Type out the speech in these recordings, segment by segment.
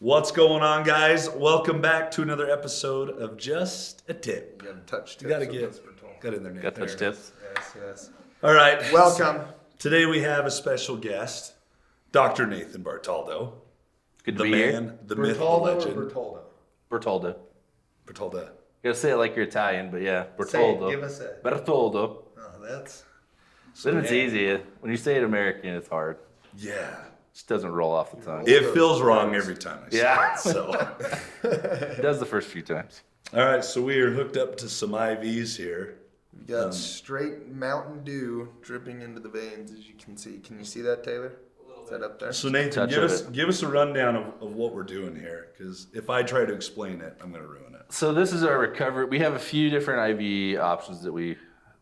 What's going on, guys? Welcome back to another episode of Just a Tip. You gotta touch tips. You gotta get in there, Nate. Got touch tips. Yes. All right. Welcome. Today we have a special guest, Dr. Nathan Bertoldo. Good to The be here. man, the myth, the Bertoldo legend. or Bertoldo? Bertoldo. Bertoldo. You gotta say it like you're Italian, but yeah, Say it, Bertoldo. give us a. Bertoldo. Oh, that's. Then it's easy. When you say it American, it's hard. Yeah. Just doesn't roll off the tongue. It feels wrong every time I say Yeah. it. So. It does the first few times. All right, so we are hooked up to some IVs here. We got straight Mountain Dew dripping into the veins, as you can see. Can you see that, Taylor? Is that up there? So Nathan, Touch give of us it. give us a rundown of what we're doing here, because if I try to explain it, I'm going to ruin it. So this is our recovery. We have a few different IV options that we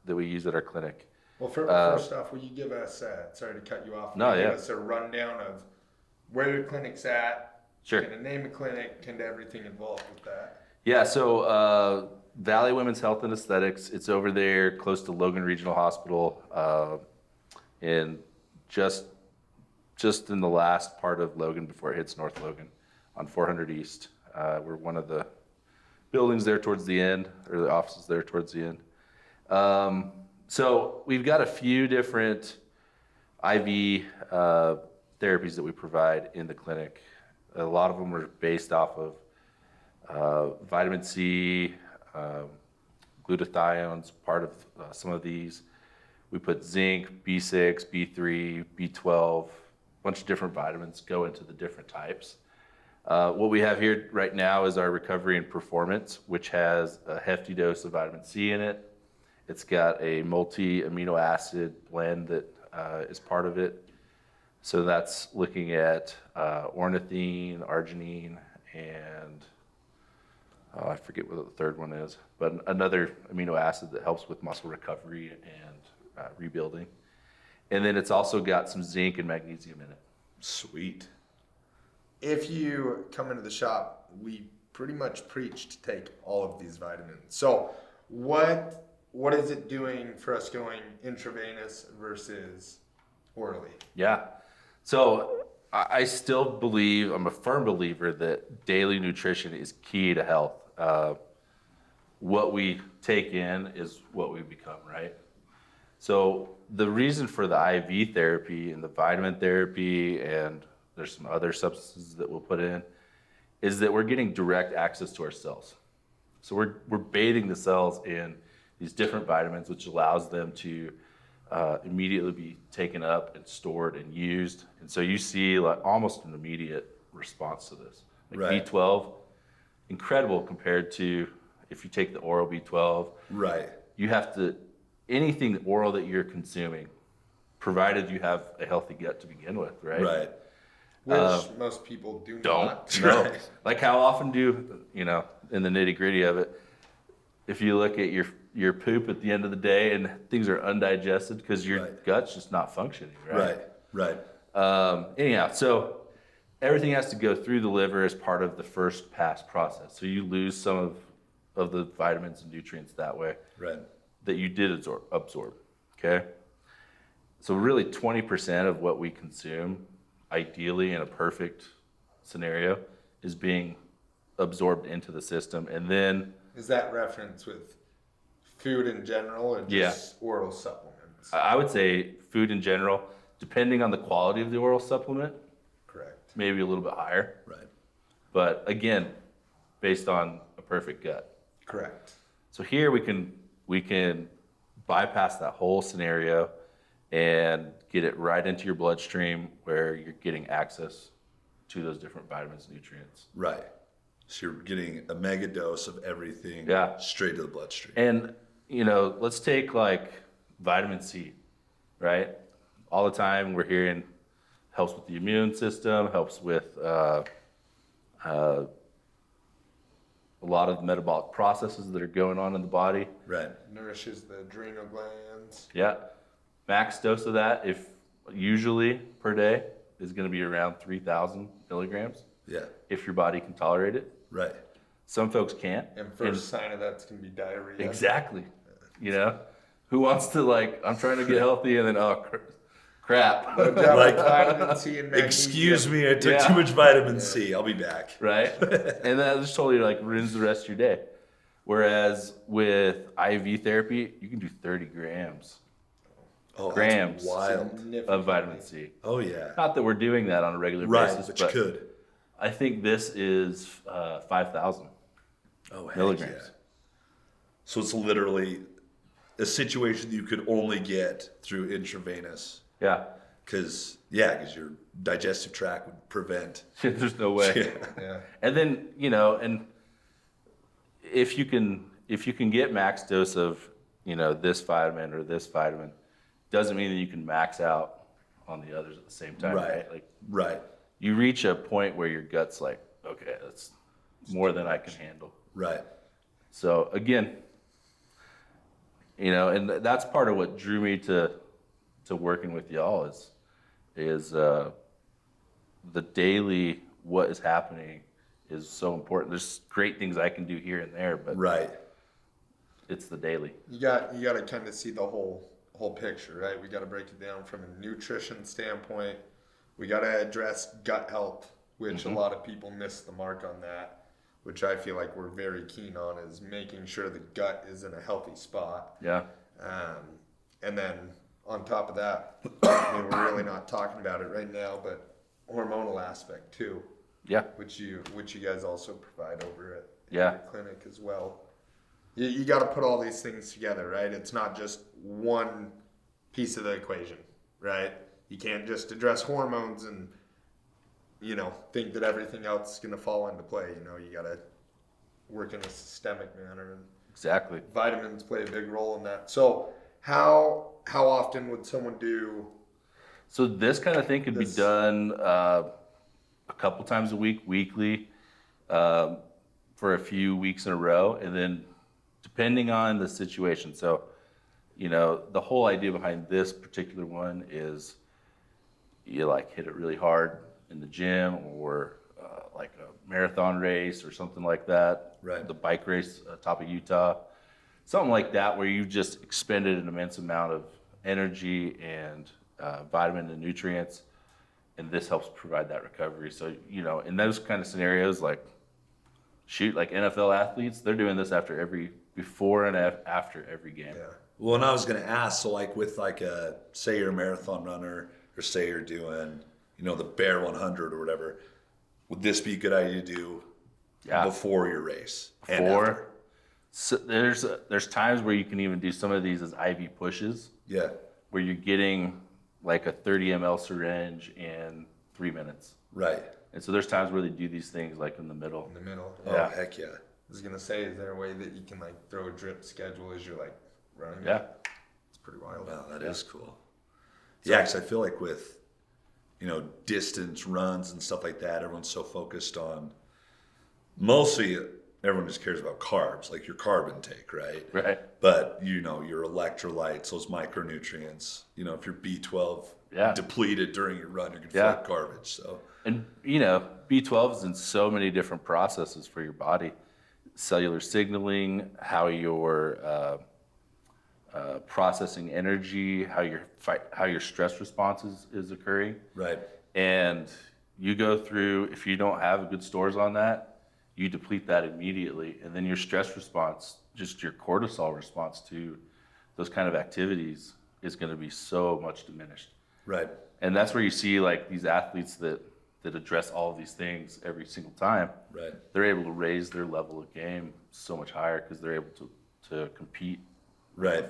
use at our clinic. Well, first off, will you give us, sorry to cut you off, No, give yeah. us a rundown of where your clinic's at, Sure. kind of name a clinic, and everything involved with that. Yeah, so Valley Women's Health and Aesthetics, it's over there close to Logan Regional Hospital, and just in the last part of Logan before it hits North Logan on 400 East. We're one of the buildings there towards the end, or the offices there towards the end. So we've got a few different IV therapies that we provide in the clinic. A lot of them are based off of vitamin C, glutathione's part of some of these. We put zinc, B6, B3, B12, a bunch of different vitamins go into the different types. What we have here right now is our Recovery and Performance, which has a hefty dose of vitamin C in it. It's got a multi-amino acid blend that is part of it. So that's looking at ornithine, arginine, and I forget what the third one is, but another amino acid that helps with muscle recovery and rebuilding. And then it's also got some zinc and magnesium in it. Sweet. If you come into the shop, we pretty much preach to take all of these vitamins. So what is it doing for us going intravenous versus orally? Yeah. So I still believe, I'm a firm believer that daily nutrition is key to health. What we take in is what we become, right? So the reason for the IV therapy and the vitamin therapy, and there's some other substances that we'll put in, is that we're getting direct access to our cells. So we're bathing the cells in these different vitamins, which allows them to immediately be taken up and stored and used. And so you see like almost an immediate response to this. Like Right. B12, incredible compared to if you take the oral B12. Right. You have to, anything oral that you're consuming, provided you have a healthy gut to begin with, right? Right. Which most people do not. Don't. No. Like how often do, in the nitty gritty of it, if you look at your poop at the end of the day and things are undigested because your Right. gut's just not functioning, right? Right. Right. Anyhow, so everything has to go through the liver as part of the first pass process. So you lose some of the vitamins and nutrients that way Right. that you did absorb, okay? So really 20% of what we consume, ideally in a perfect scenario, is being absorbed into the system. And then Is that reference with food in general or just oral supplements? I would say food in general, depending on the quality of the oral supplement, Correct. maybe a little bit higher. Right. But again, based on a perfect gut. Correct. So here we can bypass that whole scenario and get it right into your bloodstream where you're getting access to those different vitamins and nutrients. Right. So you're getting a mega dose of everything straight to the bloodstream. And, let's take like vitamin C, right? All the time we're hearing helps with the immune system, helps with a lot of the metabolic processes that are going on in the body. Right. Nourishes the adrenal glands. Yeah. Max dose of that, if usually per day, is going to be around 3,000 milligrams Yeah. if your body can tolerate it. Right. Some folks can't. And first sign of that's going to be diarrhea. Exactly. Who wants to I'm trying to get healthy and then, crap. No job Like, with vitamin C and magnesium. Excuse me, I took Yeah. too much vitamin C. I'll be back. Right? And that just totally like ruins the rest of your day. Whereas with IV therapy, you can do 30 grams Oh, Grams. that's wild. of vitamin C. Oh, yeah. Not that we're doing that on a regular Right, basis, but you could. I think this is 5,000 Oh, heck milligrams. yeah. So it's literally a situation you could only get through intravenous. Yeah. Because your digestive tract would prevent. There's no way. Yeah. Yeah. And then, and if you can get max dose of, this vitamin or this vitamin, doesn't mean that you can max out on the others at the same time, right? Like Right. you reach a point where your gut's like, okay, that's more than I can handle. Right. So again, and that's part of what drew me to working with y'all is the daily what is happening is so important. There's great things I can do here and there, but Right. it's the daily. You got to kind of see the whole picture, right? We got to break it down from a nutrition standpoint. We got to address gut health, which a lot of people miss the mark on that, which I feel like we're very keen on, is making sure the gut is in a healthy spot. Yeah. And then on top of that, we're really not talking about it right now, but hormonal aspect too, Yeah. which you guys also provide over at Yeah. your clinic as well. You got to put all these things together, right? It's not just one piece of the equation, right? You can't just address hormones and, think that everything else is going to fall into play. You got to work in a systemic manner, and Exactly. vitamins play a big role in that. So how often would someone do? So this kind of thing could be done a couple times a week, weekly, for a few weeks in a row, and then depending on the situation. So, the whole idea behind this particular one is you hit it really hard in the gym or like a marathon race or something like that. Right. The bike race top of Utah, something like that, where you just expended an immense amount of energy and vitamin and nutrients, and this helps provide that recovery. So, in those kind of scenarios, like NFL athletes, they're doing this before and after every game. Yeah. Well, and I was going to ask, so with say you're a marathon runner, or say you're doing, the Bear 100 or whatever, would this be a good idea to do before your race? And after? So there's times where you can even do some of these as IV pushes, Yeah. where you're getting like a 30 ml syringe in 3 minutes. Right. And so there's times where they do these things like in the middle. In the middle. Oh, Yeah. heck yeah. I was gonna say, is there a way that you can throw a drip schedule as you're running? Yeah. It's pretty wild. Wow, that is cool. Yeah, because I feel like with, distance runs and stuff like that, everyone's so focused on, mostly everyone just cares about carbs, like your carb intake, right? Right. But, your electrolytes, those micronutrients, if you're B12 Yeah. depleted during your run, you're going to Yeah. feel like garbage. So, And, B12 is in so many different processes for your body. Cellular signaling, how you're processing energy, how your stress response is occurring. right. And you go through, if you don't have good stores on that, you deplete that immediately. And then your stress response, just your cortisol response to those kind of activities is going to be so much diminished. Right. And that's where you see these athletes that address all of these things every single time. Right. They're able to raise their level of game so much higher because they're able to compete, Right.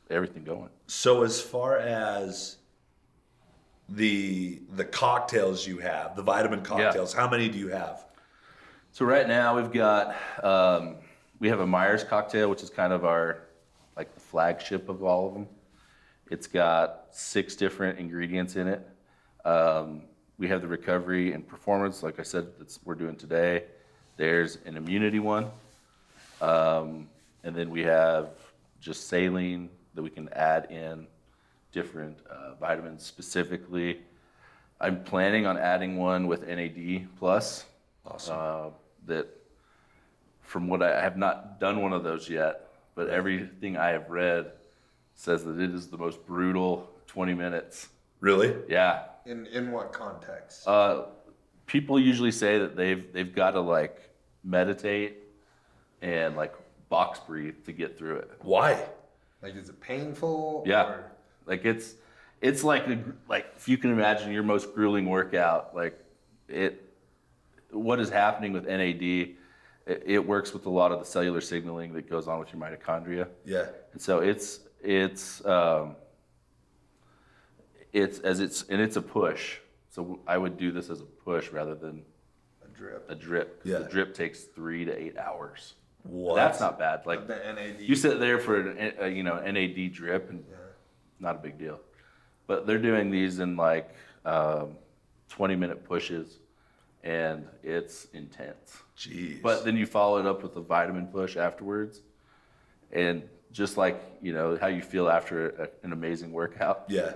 everything going. So as far as the cocktails you have, the vitamin cocktails, how many do you have? So right now we've got, we have a Myers cocktail, which is kind of our, the flagship of all of them. It's got 6 different ingredients in it. We have the recovery and performance, like I said, we're doing today. There's an immunity one. And then we have just saline that we can add in different vitamins specifically. I'm planning on adding one with NAD+. Awesome. That from what I have not done one of those yet, but everything I have read says that it is the most brutal 20 minutes Really? Yeah. In what context? People usually say that they've got to like meditate and like box breathe to get through it. Why? Like, is it painful? Yeah. Or? Like it's like if you can imagine your most grueling workout, like what is happening with NAD, it works with a lot of the cellular signaling that goes on with your mitochondria. Yeah. And so it's a push. So I would do this as a push rather than A drip. a drip. 'Cause Yeah. the drip takes 3 to 8 hours. What? That's not bad. Like The NAD. you sit there for an NAD drip and not a big deal. But they're doing these in like 20-minute pushes, and it's intense. Jeez. But then you follow it up with a vitamin push afterwards, and just like how you feel after an amazing workout, yeah.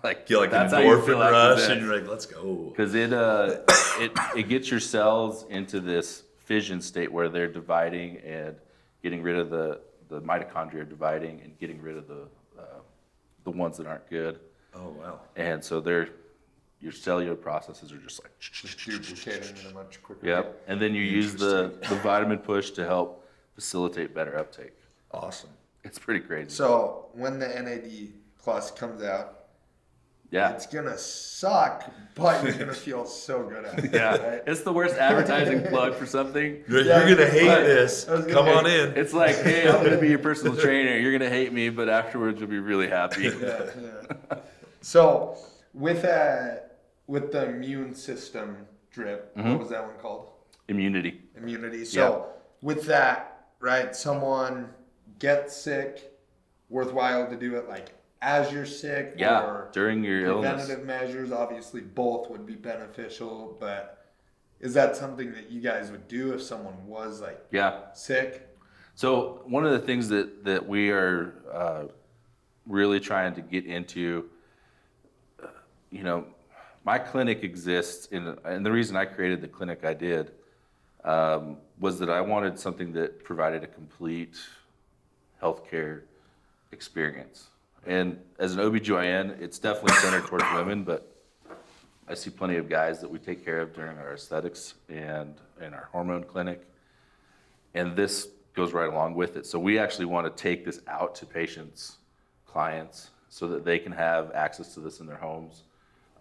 like Get like an that's how you feel endorphin after rush, this. and you're like, let's go. Because it gets your cells into this fission state where they're dividing and getting rid of the mitochondria, dividing and getting rid of the ones that aren't good. Oh wow. And so your cellular processes are just like duplicating in a much quicker yep. And then you use the vitamin push to help facilitate better uptake. Awesome. It's pretty crazy. So when the NAD plus comes out, yeah. it's gonna suck, but you're gonna feel so good at it. Yeah, Right? it's the worst advertising plug for something. You're gonna hate But this. Come on in. It's like, hey, I'm gonna be your personal trainer. You're gonna hate me, but afterwards you'll be really happy. Yeah. So with the immune system drip, what was that one called? Immunity. Immunity. So with that, right? Someone gets sick. Worthwhile to do it like as you're sick. Yeah. Or During your illness. preventative measures. Obviously, both would be beneficial. But is that something that you guys would do if someone was like sick? So one of the things that we are really trying to get into, my clinic exists and the reason I created the clinic I did was that I wanted something that provided a complete healthcare experience. And as an OBGYN, it's definitely centered towards women, but I see plenty of guys that we take care of during our aesthetics and in our hormone clinic. And this goes right along with it. So we actually want to take this out to patients, clients, so that they can have access to this in their homes.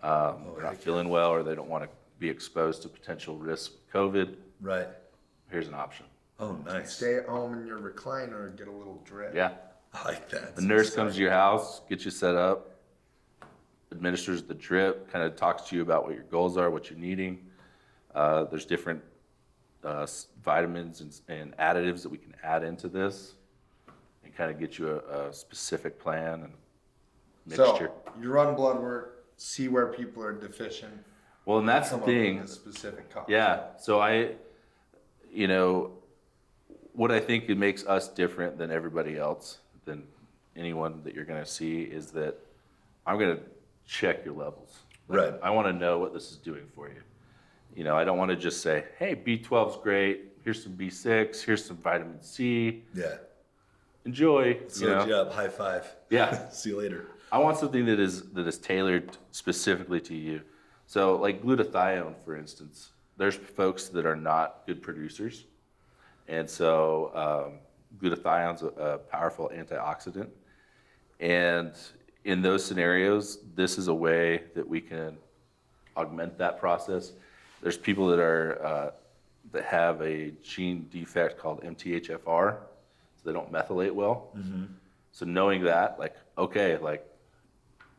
They're not feeling well or they don't want to be exposed to potential risk of COVID. Right. Here's an option. Oh, nice. Stay at home in your recliner and get a little drip. Yeah. I like that. The nurse comes to your house, gets you set up, administers the drip, kind of talks to you about what your goals are, what you're needing. There's different vitamins and additives that we can add into this and kind of get you a specific plan and mixture. So you run blood work, see where people are deficient. Well, and that's the come up with thing. a specific cocktail. Yeah. So what I think it makes us different than everybody else, than anyone that you're going to see, is that I'm going to check your levels. Right. I want to know what this is doing for you. I don't want to just say, hey, B12's great. Here's some B6. Here's some vitamin C. Yeah. Enjoy. Load you up. High five. Yeah. See you later. I want something that is tailored specifically to you. So like glutathione, for instance, there's folks that are not good producers. And so glutathione's a powerful antioxidant. And in those scenarios, this is a way that we can augment that process. There's people that have a gene defect called MTHFR, so they don't methylate well. Mm-hmm. So knowing that,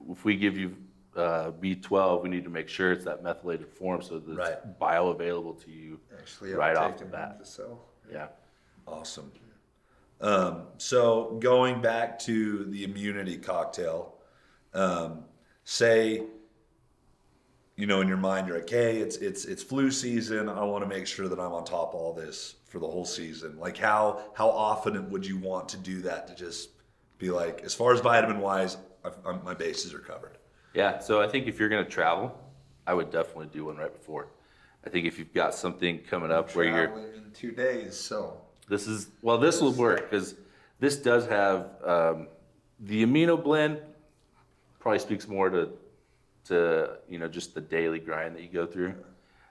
if we give you B12, we need to make sure it's that methylated form so that it's bioavailable to you Actually, right off the uptaken bat. into the cell. Yeah. Awesome. So going back to the immunity cocktail, say, in your mind, you're like, hey, it's flu season. I want to make sure that I'm on top of all this for the whole season. Like how often would you want to do that to just be like, as far as vitamin wise, my bases are covered? Yeah. So I think if you're going to travel, I would definitely do one right before. I think if you've got something coming up where you're traveling in 2 days, so this will work because this does have the amino blend. Probably speaks more to to, just the daily grind that you go through.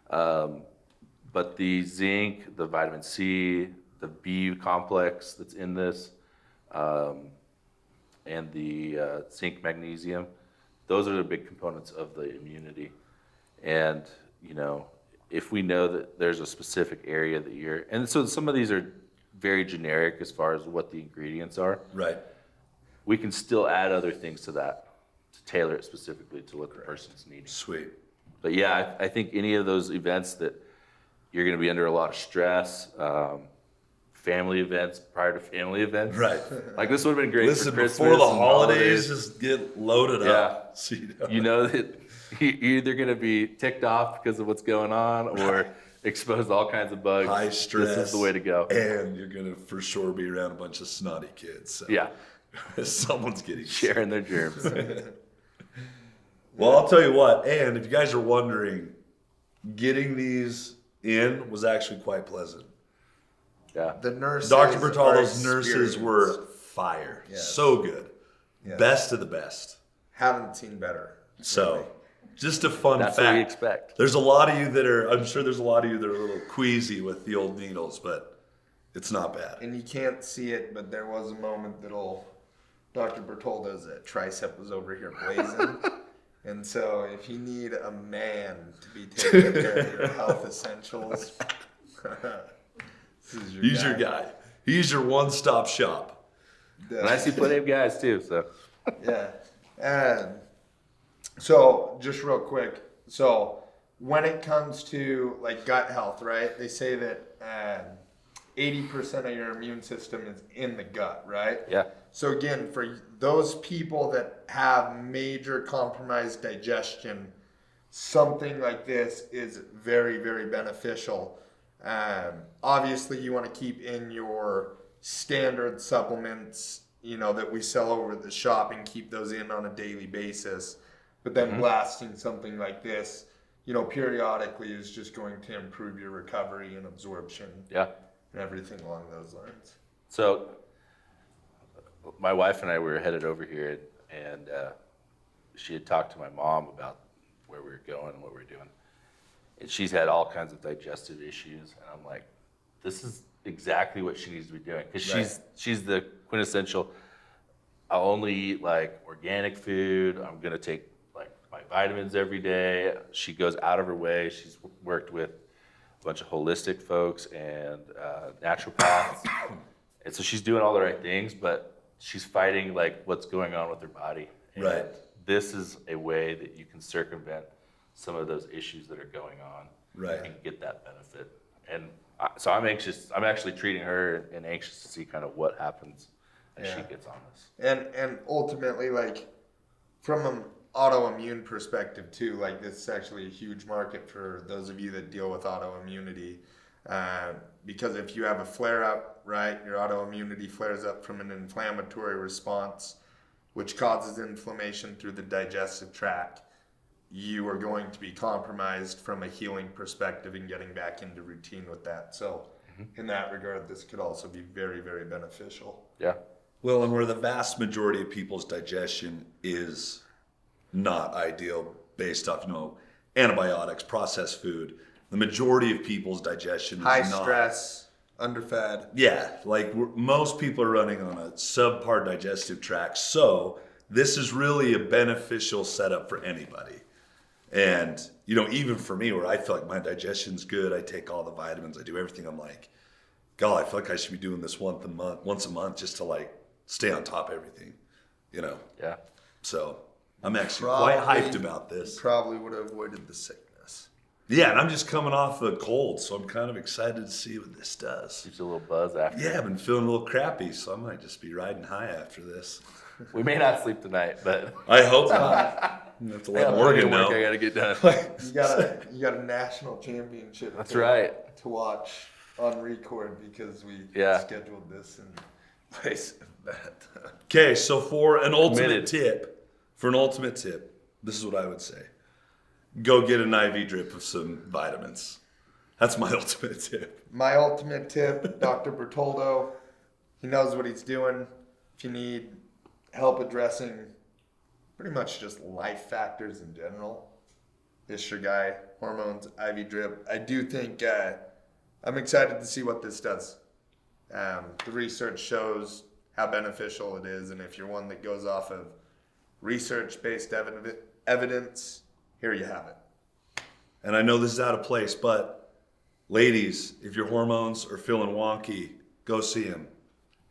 But the zinc, the vitamin C, the B complex that's in this, and the zinc magnesium, those are the big components of the immunity. And, if we know that there's a specific area that and so some of these are very generic as far as what the ingredients are. Right. We can still add other things to that to tailor it specifically to what the person's needing. Sweet. But yeah, I think any of those events that you're going to be under a lot of stress, family events, prior to family events. Right. Like this would have been great Listen, for Christmas. before the and holidays, just get loaded up. So you know that you're either going to be ticked off because of what's going on or exposed to all kinds of bugs. High stress. This is the way to go. And you're going to for sure be around a bunch of snotty kids. So. Yeah. Someone's getting Sharing their germs. Well, I'll tell you what, and if you guys are wondering, getting these in was actually quite pleasant. Yeah. The nurses, Dr. Bertoldo's are nurses were fire. Yes. So good. Yes. Best of the best. Haven't seen better. So, really. Just a fun fact. That's what we expect. There's a lot of you that are, I'm sure there's a lot of you that are a little queasy with the old needles, but it's not bad. And you can't see it, but there was a moment that Dr. Bertoldo's tricep was over here blazing. And so if you need a man to be taking care of your health essentials, He's your guy. He's your one-stop shop. And I see plenty of guys too, so. Yeah. And so just real quick. So when it comes to like gut health, right? They say that 80% of your immune system is in the gut, right? Yeah. So again, for those people that have major compromised digestion, something like this is very, very beneficial. Obviously, you want to keep in your standard supplements, that we sell over at the shop and keep those in on a daily basis. But then blasting something like this, periodically is just going to improve your recovery and absorption. Yeah. And everything along those lines. So my wife and I were headed over here, and she had talked to my mom about where we were going and what we were doing. And she's had all kinds of digestive issues, and I'm like, this is exactly what she needs to be doing, because she's the quintessential. I'll only eat like organic food. I'm gonna take like my vitamins every day. She goes out of her way. She's worked with a bunch of holistic folks and naturopaths, and so she's doing all the right things, but she's fighting like what's going on with her body. And right. This is a way that you can circumvent some of those issues that are going on, right, and get that benefit. And so I'm anxious. I'm actually treating her and anxious to see kind of what happens as she gets on this. And ultimately, like from an autoimmune perspective too, like this is actually a huge market for those of you that deal with autoimmunity. Because if you have a flare up, right, your autoimmunity flares up from an inflammatory response, which causes inflammation through the digestive tract. You are going to be compromised from a healing perspective and getting back into routine with that. So in that regard, this could also be very, very beneficial. Yeah. Well, and where the vast majority of people's digestion is not ideal based off, antibiotics, processed food, the majority of people's digestion is high not. Stress, underfed. Yeah, like most people are running on a subpar digestive tract. So this is really a beneficial setup for anybody. And, even for me, where I feel like my digestion's good, I take all the vitamins, I do everything. I'm like, God, I feel like I should be doing this once a month just to like stay on top of everything, Yeah. So I'm actually quite hyped about this. Probably would have avoided the sickness. Yeah, and I'm just coming off a cold, so I'm kind of excited to see what this does. Gives you a little buzz after. Yeah, I've been feeling a little crappy, so I might just be riding high after this. We may not sleep tonight, but I hope not. You have to let Morgan know. I gotta get done. You got a national championship. That's right. To watch on record because we scheduled this in place of that. Okay, so for an ultimate tip, this is what I would say. Go get an IV drip of some vitamins. That's my ultimate tip. My ultimate tip, Dr. Bertoldo, he knows what he's doing. If you need help addressing pretty much just life factors in general. This your guy, hormones, IV drip. I do think I'm excited to see what this does. The research shows how beneficial it is, and if you're one that goes off of research-based evidence, here you have it. And I know this is out of place, but ladies, if your hormones are feeling wonky, go see him.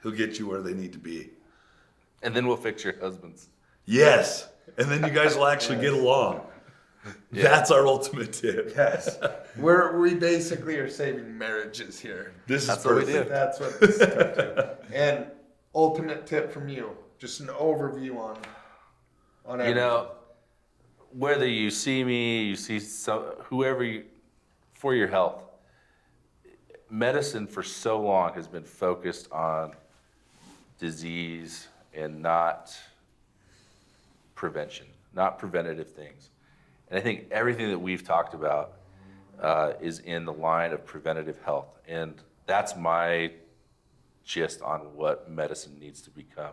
He'll get you where they need to be. And then we'll fix your husbands. Yes. And then you guys will actually get along. Yeah. That's our ultimate tip. Yes. We basically are saving marriages here. This is perfect. That's what this is going to. And ultimate tip from you, just an overview on everything. You know, whether you see me, you see whoever for your health, medicine for so long has been focused on disease and not prevention, not preventative things. And I think everything that we've talked about is in the line of preventative health. And that's my gist on what medicine needs to become.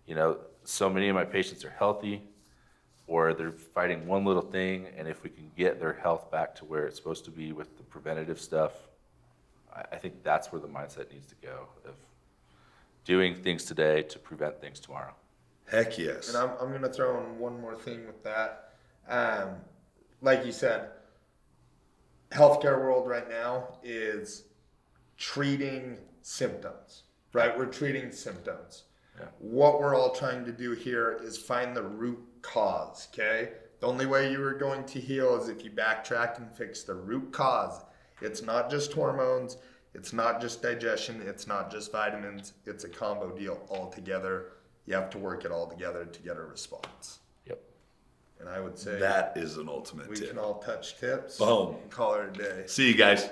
You know, so many of my patients are healthy or they're fighting one little thing. And if we can get their health back to where it's supposed to be with the preventative stuff, I think that's where the mindset needs to go, of doing things today to prevent things tomorrow. Heck yes. And I'm going to throw in one more thing with that. Like you said, healthcare world right now is treating symptoms, right? We're treating symptoms. Yeah. What we're all trying to do here is find the root cause, okay? The only way you are going to heal is if you backtrack and fix the root cause. It's not just hormones. It's not just digestion. It's not just vitamins. It's a combo deal altogether. You have to work it all together to get a response. Yep. And I would say that is an ultimate we tip. can all touch tips. Boom. And call it a day. See you guys.